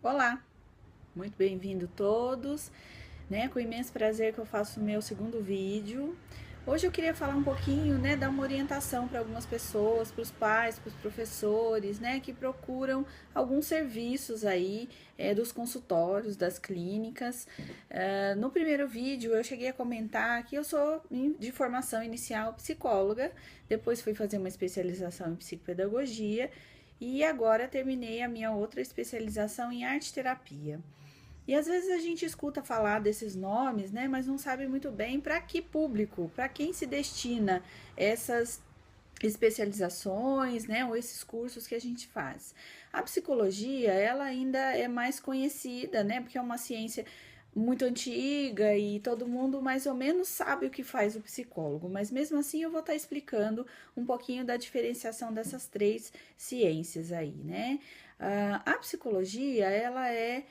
Olá, muito bem-vindo todos, né? Com imenso prazer que eu faço o meu segundo vídeo. Hoje eu queria falar um pouquinho, né, dar uma orientação para algumas pessoas, para os pais, para os professores, né, que procuram alguns serviços aí dos consultórios, das clínicas. No primeiro vídeo eu cheguei a comentar que eu sou de formação inicial psicóloga, depois fui fazer uma especialização em psicopedagogia e agora terminei a minha outra especialização em arte terapia. E às vezes a gente escuta falar desses nomes, né, mas não sabe muito bem para que público, para quem se destina essas especializações, né, ou esses cursos que a gente faz. A psicologia, ela ainda é mais conhecida, né, porque é uma ciência muito antiga e todo mundo mais ou menos sabe o que faz o psicólogo, mas mesmo assim eu vou estar explicando um pouquinho da diferenciação dessas três ciências aí, né? A psicologia, ela é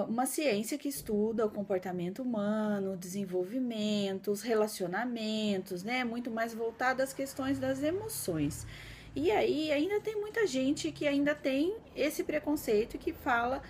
uma ciência que estuda o comportamento humano, o desenvolvimento, os relacionamentos, né? Muito mais voltada às questões das emoções. E aí ainda tem muita gente que ainda tem esse preconceito que fala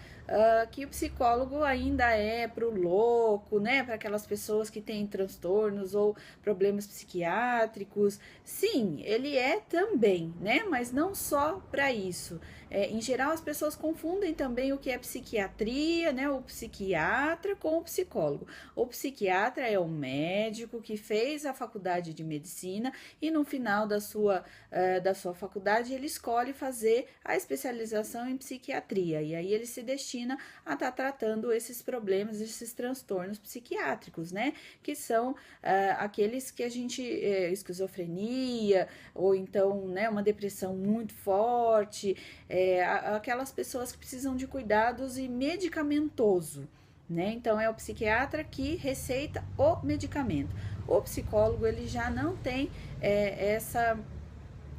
que o psicólogo ainda é pro louco, né? Para aquelas pessoas que têm transtornos ou problemas psiquiátricos. Sim, ele é também, né? Mas não só para isso. Em geral, as pessoas confundem também o que é psiquiatria, né? O psiquiatra com o psicólogo. O psiquiatra é o médico que fez a faculdade de medicina e no final da sua faculdade ele escolhe fazer a especialização em psiquiatria. E aí ele se destina a estar tratando esses problemas, esses transtornos psiquiátricos, né? Que são aqueles que a gente, esquizofrenia, ou então, né, uma depressão muito forte, aquelas pessoas que precisam de cuidados e medicamentoso. Né? Então é o psiquiatra que receita o medicamento. O psicólogo ele já não tem essa,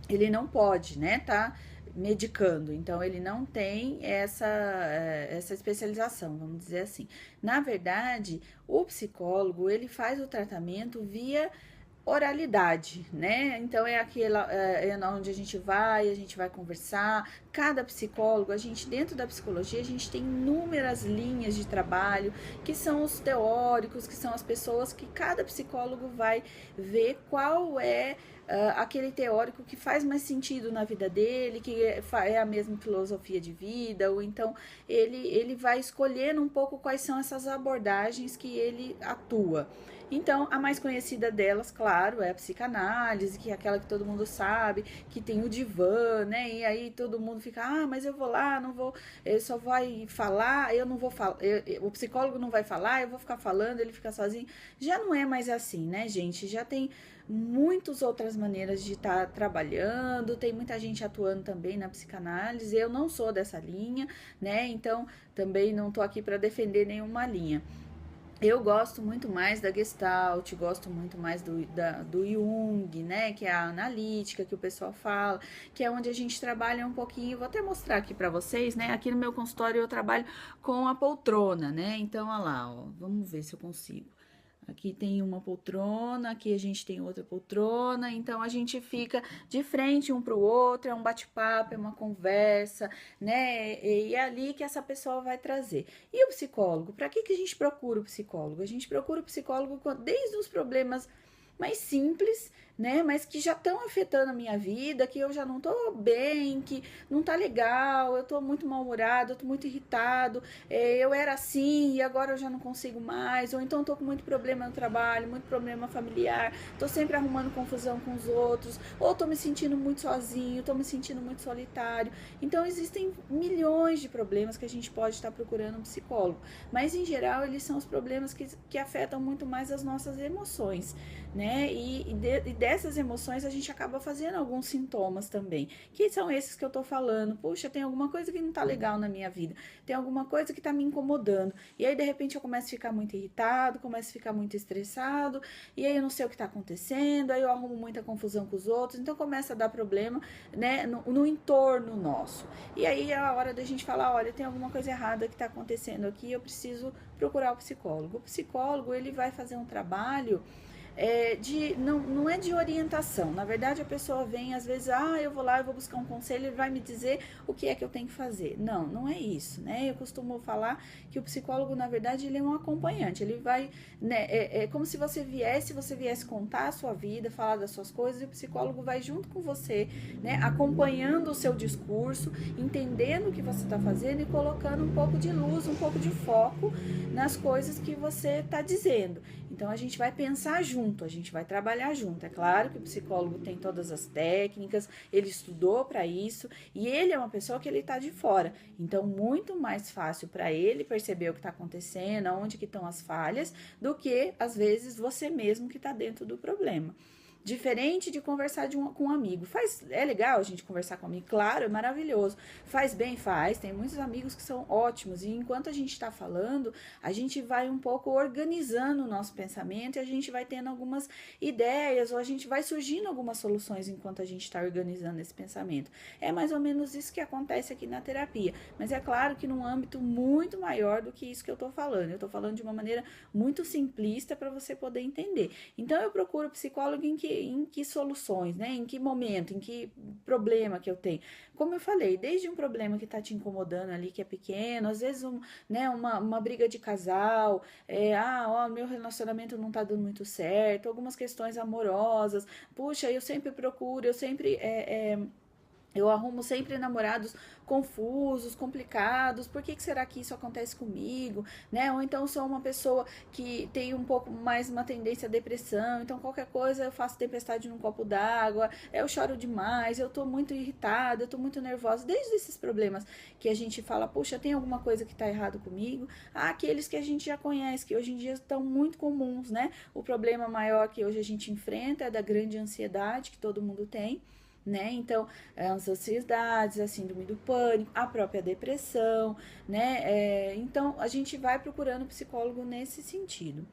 ele não pode, né? Tá medicando, então ele não tem essa especialização, vamos dizer assim. Na verdade, o psicólogo ele faz o tratamento via oralidade, né? Então é aquela onde a gente vai conversar. Cada psicólogo, a gente dentro da psicologia, a gente tem inúmeras linhas de trabalho, que são os teóricos, que são as pessoas que cada psicólogo vai ver qual é aquele teórico que faz mais sentido na vida dele, que é a mesma filosofia de vida, ou então ele vai escolhendo um pouco quais são essas abordagens que ele atua. Então, a mais conhecida delas, claro, é a psicanálise, que é aquela que todo mundo sabe, que tem o divã, né? E aí todo mundo fica, mas eu vou lá, não vou, ele só vai falar, eu não vou falar, o psicólogo não vai falar, eu vou ficar falando, ele fica sozinho. Já não é mais assim, né, gente? Já tem muitas outras maneiras de estar trabalhando, tem muita gente atuando também na psicanálise. Eu não sou dessa linha, né? Então, também não tô aqui para defender nenhuma linha. Eu gosto muito mais da Gestalt, gosto muito mais do Jung, né? Que é a analítica que o pessoal fala, que é onde a gente trabalha um pouquinho. Vou até mostrar aqui para vocês, né? Aqui no meu consultório eu trabalho com a poltrona, né? Então, olha lá, ó, vamos ver se eu consigo. Aqui tem uma poltrona, aqui a gente tem outra poltrona, então a gente fica de frente um para o outro, é um bate-papo, é uma conversa, né? E é ali que essa pessoa vai trazer. E o psicólogo? Para que a gente procura o psicólogo? A gente procura o psicólogo desde os problemas mais simples, né? Mas que já estão afetando a minha vida, que eu já não tô bem, que não tá legal, eu tô muito mal-humorado, eu tô muito irritado, eu era assim e agora eu já não consigo mais, ou então tô com muito problema no trabalho, muito problema familiar, tô sempre arrumando confusão com os outros, ou tô me sentindo muito sozinho, tô me sentindo muito solitário. Então existem milhões de problemas que a gente pode estar procurando um psicólogo, mas em geral eles são os problemas que afetam muito mais as nossas emoções, né? E dessas emoções a gente acaba fazendo alguns sintomas também, que são esses que eu tô falando. Puxa, tem alguma coisa que não tá legal na minha vida, tem alguma coisa que tá me incomodando. E aí, de repente, eu começo a ficar muito irritado, começo a ficar muito estressado, e aí eu não sei o que tá acontecendo, aí eu arrumo muita confusão com os outros, então começa a dar problema, né, no entorno nosso. E aí é a hora da gente falar, olha, tem alguma coisa errada que tá acontecendo aqui, eu preciso procurar o psicólogo. O psicólogo, ele vai fazer um trabalho não é de orientação. Na verdade, a pessoa vem, às vezes, eu vou lá, eu vou buscar um conselho, ele vai me dizer o que é que eu tenho que fazer. Não, não é isso, né? Eu costumo falar que o psicólogo, na verdade, ele é um acompanhante. Ele vai, né? É como se você viesse contar a sua vida, falar das suas coisas, e o psicólogo vai junto com você, né? Acompanhando o seu discurso, entendendo o que você está fazendo e colocando um pouco de luz, um pouco de foco nas coisas que você está dizendo. Então a gente vai pensar junto, a gente vai trabalhar junto. É claro que o psicólogo tem todas as técnicas, ele estudou para isso e ele é uma pessoa que ele está de fora. Então muito mais fácil para ele perceber o que está acontecendo, onde que estão as falhas, do que às vezes você mesmo que está dentro do problema. Diferente de conversar com um amigo. É legal a gente conversar com um amigo, claro, é maravilhoso. Faz bem, faz. Tem muitos amigos que são ótimos. E enquanto a gente está falando, a gente vai um pouco organizando o nosso pensamento e a gente vai tendo algumas ideias ou a gente vai surgindo algumas soluções enquanto a gente está organizando esse pensamento. É mais ou menos isso que acontece aqui na terapia. Mas é claro que num âmbito muito maior do que isso que eu estou falando. Eu estou falando de uma maneira muito simplista para você poder entender. Então eu procuro psicólogo em que soluções, né? Em que momento, em que problema que eu tenho. Como eu falei, desde um problema que está te incomodando ali, que é pequeno, às vezes né, uma briga de casal, meu relacionamento não está dando muito certo, algumas questões amorosas, puxa, eu sempre procuro, eu arrumo sempre namorados confusos, complicados, por que será que isso acontece comigo, né? Ou então sou uma pessoa que tem um pouco mais uma tendência à depressão, então qualquer coisa eu faço tempestade num copo d'água, eu choro demais, eu tô muito irritada, eu tô muito nervosa, desde esses problemas que a gente fala, puxa, tem alguma coisa que tá errado comigo, aqueles que a gente já conhece, que hoje em dia estão muito comuns, né? O problema maior que hoje a gente enfrenta é da grande ansiedade que todo mundo tem, né? Então, as ansiedades, a síndrome do pânico, a própria depressão, né? Então, a gente vai procurando psicólogo nesse sentido.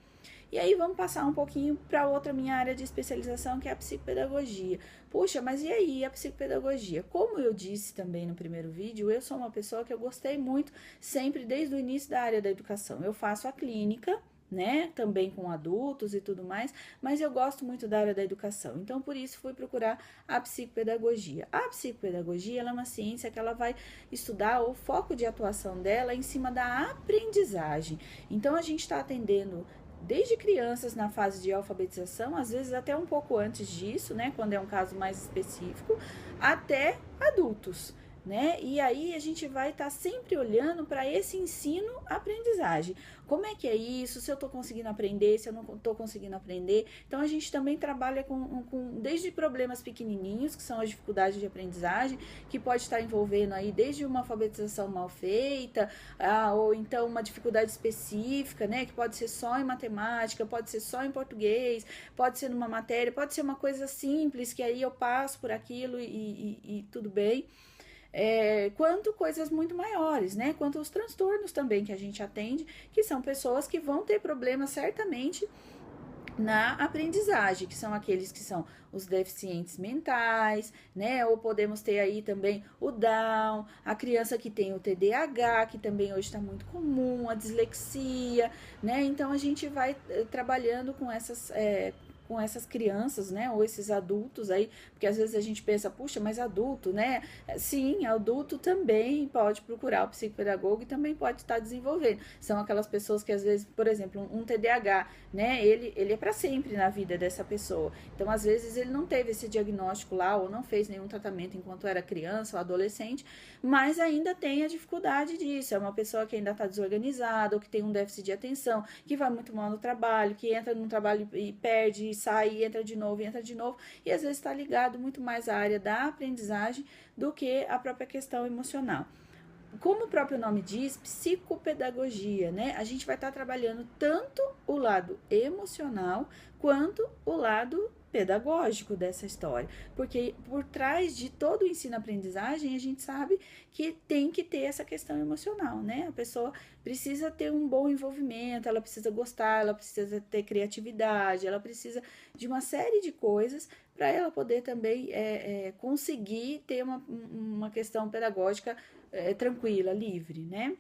E aí vamos passar um pouquinho para outra minha área de especialização, que é a psicopedagogia. Puxa, mas e aí a psicopedagogia? Como eu disse também no primeiro vídeo, eu sou uma pessoa que eu gostei muito, sempre desde o início da área da educação. Eu faço a clínica, né, também com adultos e tudo mais, mas eu gosto muito da área da educação, então por isso fui procurar a psicopedagogia. A psicopedagogia, ela é uma ciência que ela vai estudar o foco de atuação dela em cima da aprendizagem, então a gente está atendendo desde crianças na fase de alfabetização, às vezes até um pouco antes disso, né, quando é um caso mais específico, até adultos, né? E aí a gente vai estar sempre olhando para esse ensino-aprendizagem. Como é que é isso? Se eu estou conseguindo aprender, se eu não estou conseguindo aprender. Então a gente também trabalha com desde problemas pequenininhos, que são as dificuldades de aprendizagem, que pode estar envolvendo aí desde uma alfabetização mal feita, ou então uma dificuldade específica, né? Que pode ser só em matemática, pode ser só em português, pode ser numa matéria, pode ser uma coisa simples, que aí eu passo por aquilo e tudo bem. Quanto coisas muito maiores, né? Quanto os transtornos também que a gente atende, que são pessoas que vão ter problemas certamente na aprendizagem, que são aqueles que são os deficientes mentais, né? Ou podemos ter aí também o Down, a criança que tem o TDAH, que também hoje está muito comum, a dislexia, né? Então a gente vai trabalhando com essas crianças, né, ou esses adultos aí, porque às vezes a gente pensa, puxa, mas adulto, né? Sim, adulto também pode procurar o psicopedagogo e também pode estar desenvolvendo. São aquelas pessoas que às vezes, por exemplo, um TDAH, né, ele é para sempre na vida dessa pessoa. Então, às vezes ele não teve esse diagnóstico lá ou não fez nenhum tratamento enquanto era criança ou adolescente, mas ainda tem a dificuldade disso. É uma pessoa que ainda está desorganizada ou que tem um déficit de atenção, que vai muito mal no trabalho, que entra num trabalho e perde, sai, entra de novo, e às vezes está ligado muito mais à área da aprendizagem do que à própria questão emocional. Como o próprio nome diz, psicopedagogia, né? A gente vai estar trabalhando tanto o lado emocional quanto o lado pedagógico dessa história, porque por trás de todo o ensino-aprendizagem a gente sabe que tem que ter essa questão emocional, né? A pessoa precisa ter um bom envolvimento, ela precisa gostar, ela precisa ter criatividade, ela precisa de uma série de coisas para ela poder também conseguir ter uma questão pedagógica tranquila, livre, né?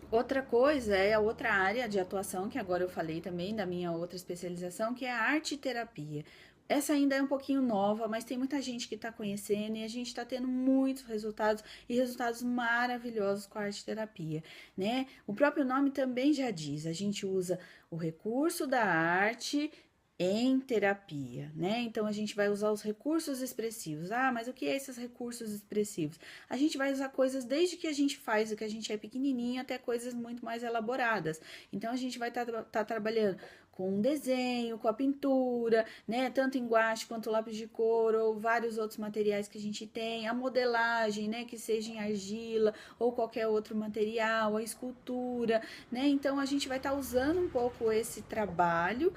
Outra coisa é a outra área de atuação, que agora eu falei também da minha outra especialização, que é a arte terapia. Essa ainda é um pouquinho nova, mas tem muita gente que está conhecendo e a gente está tendo muitos resultados e resultados maravilhosos com a arte terapia, né? O próprio nome também já diz, a gente usa o recurso da arte em terapia, né? Então a gente vai usar os recursos expressivos. Ah, mas o que é esses recursos expressivos? A gente vai usar coisas desde que a gente faz, o que a gente é pequenininho, até coisas muito mais elaboradas. Então a gente vai estar trabalhando com um desenho, com a pintura, né? Tanto em guache quanto lápis de cor ou vários outros materiais que a gente tem, a modelagem, né? Que seja em argila ou qualquer outro material, a escultura, né? Então a gente vai estar usando um pouco esse trabalho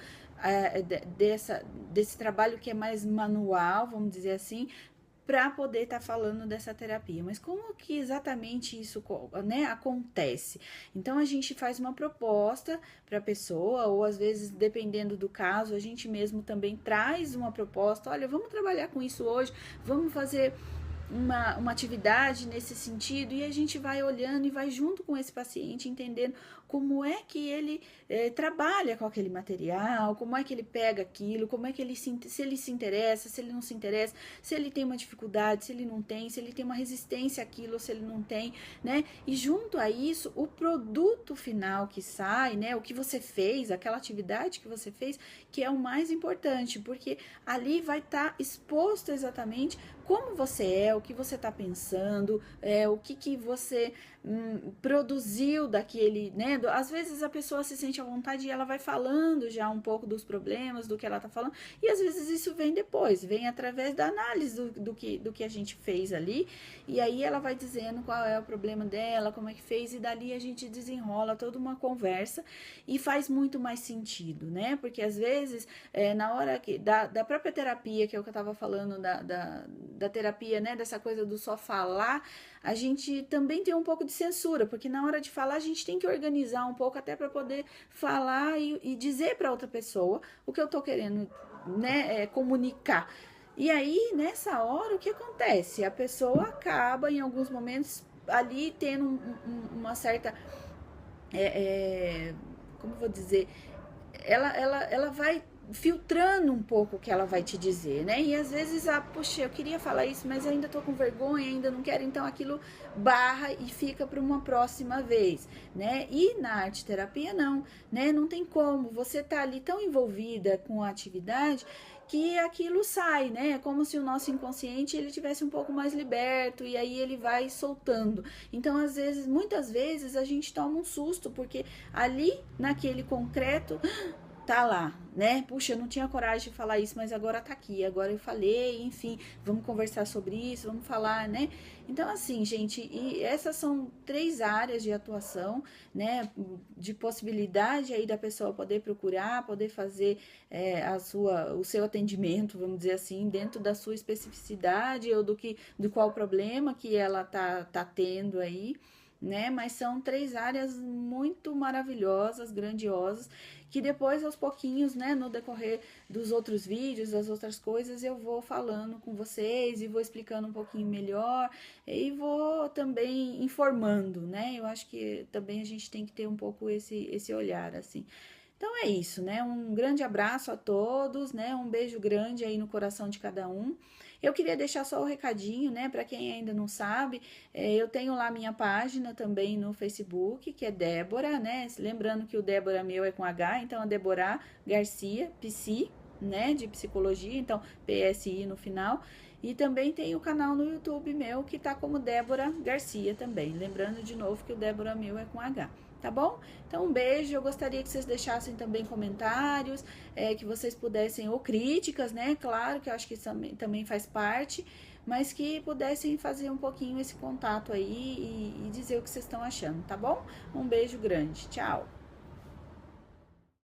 desse trabalho que é mais manual, vamos dizer assim, para poder estar falando dessa terapia. Mas como que exatamente isso, né, acontece? Então a gente faz uma proposta para a pessoa, ou às vezes, dependendo do caso, a gente mesmo também traz uma proposta. Olha, vamos trabalhar com isso hoje, vamos fazer uma atividade nesse sentido, e a gente vai olhando e vai junto com esse paciente entendendo como é que ele trabalha com aquele material, como é que ele pega aquilo, como é que ele se ele se interessa, se ele não se interessa, se ele tem uma dificuldade, se ele não tem, se ele tem uma resistência àquilo, se ele não tem, né? E junto a isso, o produto final que sai, né? O que você fez, aquela atividade que você fez, que é o mais importante, porque ali vai estar exposto exatamente como você é, o que você está pensando, o que você produziu daquele, né? Às vezes a pessoa se sente à vontade e ela vai falando já um pouco dos problemas, do que ela está falando, e às vezes isso vem depois, vem através da análise do que a gente fez ali, e aí ela vai dizendo qual é o problema dela, como é que fez, e dali a gente desenrola toda uma conversa e faz muito mais sentido, né? Porque às vezes, na hora da própria terapia, que é o que eu estava falando, da terapia, né? Dessa coisa do só falar, a gente também tem um pouco de censura, porque na hora de falar a gente tem que organizar um pouco até para poder falar e dizer para outra pessoa o que eu tô querendo, né, comunicar. E aí, nessa hora, o que acontece? A pessoa acaba, em alguns momentos, ali tendo uma certa. Como eu vou dizer? Ela vai filtrando um pouco o que ela vai te dizer, né? E às vezes, puxa, eu queria falar isso, mas ainda tô com vergonha, ainda não quero, então aquilo barra e fica para uma próxima vez, né? E na arte terapia não, né? Não tem como, você tá ali tão envolvida com a atividade que aquilo sai, né? É como se o nosso inconsciente ele tivesse um pouco mais liberto e aí ele vai soltando. Então, às vezes, muitas vezes a gente toma um susto porque ali naquele concreto tá lá, né? Puxa, eu não tinha coragem de falar isso, mas agora tá aqui, agora eu falei, enfim, vamos conversar sobre isso, vamos falar, né? Então, assim, gente, e essas são 3 áreas de atuação, né? De possibilidade aí da pessoa poder procurar, poder fazer o seu atendimento, vamos dizer assim, dentro da sua especificidade ou do qual problema que ela tá tendo aí, né? Mas são 3 áreas muito maravilhosas, grandiosas, que depois aos pouquinhos, né, no decorrer dos outros vídeos, das outras coisas, eu vou falando com vocês e vou explicando um pouquinho melhor e vou também informando, né? Eu acho que também a gente tem que ter um pouco esse olhar, assim. Então é isso, né? Um grande abraço a todos, né? Um beijo grande aí no coração de cada um. Eu queria deixar só o recadinho, né? Para quem ainda não sabe, eu tenho lá minha página também no Facebook, que é Débora, né? Lembrando que o Débora meu é com H, então é Débora Garcia, Psi, né? De psicologia, então PSI no final. E também tem o canal no YouTube meu, que tá como Débora Garcia também. Lembrando de novo que o Débora meu é com H. Tá bom? Então, um beijo. Eu gostaria que vocês deixassem também comentários, que vocês pudessem, ou críticas, né? Claro que eu acho que isso também faz parte, mas que pudessem fazer um pouquinho esse contato aí e dizer o que vocês estão achando, tá bom? Um beijo grande. Tchau!